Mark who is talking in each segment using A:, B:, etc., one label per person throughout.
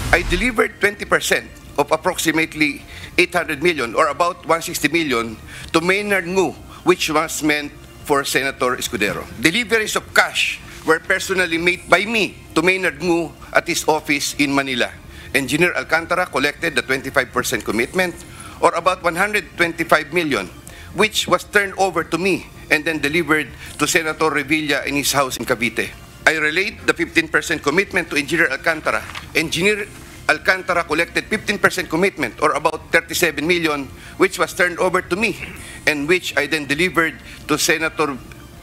A: I delivered 20% of approximately 800 million or about 160 million to Maynard Ngu, which was meant for Senator Escudero. Deliveries of cash were personally made by me to Maynard Ngu at his office in Manila. Engineer Alcantara collected the 25% commitment or about 125 million, which was turned over to me and then delivered to Senator Revilla in his house in Cavite. I relate the 15% commitment to Engineer Alcantara. Engineer Alcantara collected 15% commitment or about 37 million, which was turned over to me and which I then delivered to Senator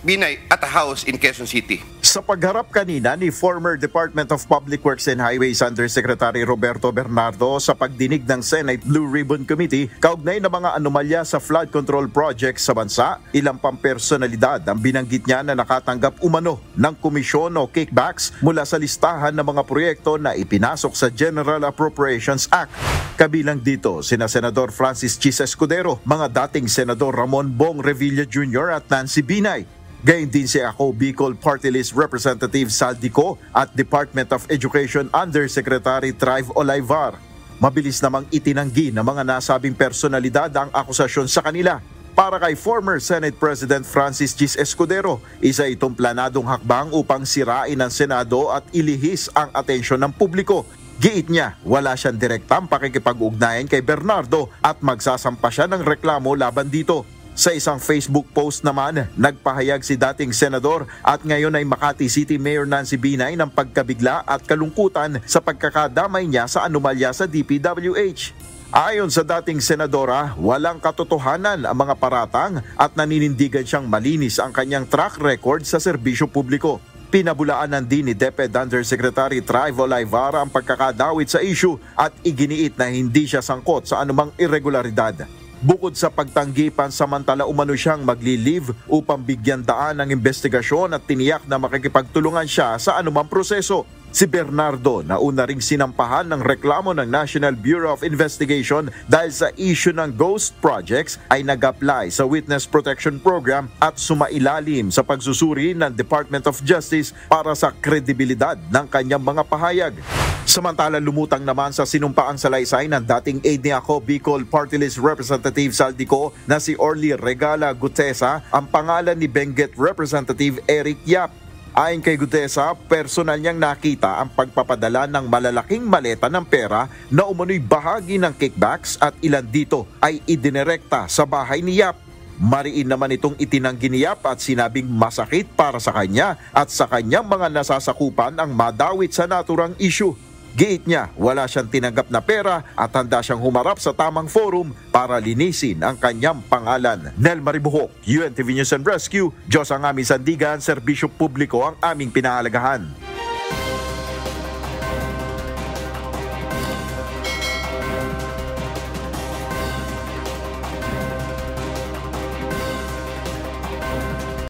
A: Binay at a house in Quezon City.
B: Sa pagharap kanina ni former Department of Public Works and Highways Undersecretary Roberto Bernardo sa pagdinig ng Senate Blue Ribbon Committee kaugnay ng mga anomalya sa flood control projects sa bansa, ilang pampersonalidad ang binanggit niya na nakatanggap umano ng komisyon o kickbacks mula sa listahan ng mga proyekto na ipinasok sa General Appropriations Act. Kabilang dito sina Senador Francis Chis Escudero, mga dating Senador Ramon Bong Revilla Jr. at Nancy Binay. Gayun din si Ako Bicol Party List Representative Saldico at Department of Education Undersecretary Trive Olaivar. Mabilis namang itinanggi ng mga nasabing personalidad ang akusasyon sa kanila. Para kay former Senate President Francis Chis Escudero, isa itong planadong hakbang upang sirain ang Senado at ilihis ang atensyon ng publiko. Giit niya, wala siyang direktang pakikipag-ugnayan kay Bernardo at magsasampa siya ng reklamo laban dito. Sa isang Facebook post naman, nagpahayag si dating senador at ngayon ay Makati City Mayor Nancy Binay ng pagkabigla at kalungkutan sa pagkakadamay niya sa anomalya sa DPWH. Ayon sa dating senadora, walang katotohanan ang mga paratang at naninindigan siyang malinis ang kanyang track record sa serbisyo publiko. Pinabulaanan din ni DepEd Undersecretary Trive Olaivar ang pagkakadawit sa issue at iginiit na hindi siya sangkot sa anumang irregularidad. Bukod sa pagtanggi, pansamantala umano siyang magli-leave upang bigyan daan ng investigasyon at tiniyak na makikipagtulungan siya sa anumang proseso. Si Bernardo na una ring sinampahan ng reklamo ng National Bureau of Investigation dahil sa issue ng ghost projects ay nag-apply sa Witness Protection Program at sumailalim sa pagsusuri ng Department of Justice para sa kredibilidad ng kanyang mga pahayag. Samantala lumutang naman sa sinumpaang salaysay ng dating aide ni Ako Bicol Party List Representative Saldico na si Orly Regala Gutesa ang pangalan ni Benguet Representative Eric Yap. Ayon kay Gutesa, personal niyang nakita ang pagpapadala ng malalaking maleta ng pera na umano'y bahagi ng kickbacks at ilan dito ay idinirekta sa bahay ni Yap. Mariin naman itong itinanggi ni Yap at sinabing masakit para sa kanya at sa kanyang mga nasasakupan ang madawit sa naturang issue. Giit niya, wala siyang tinanggap na pera at handa siyang humarap sa tamang forum para linisin ang kanyang pangalan. Nel Maribuhok, UNTV News and Rescue, Diyos ang aming sandigan, serbisyo publiko ang aming pinahalagahan.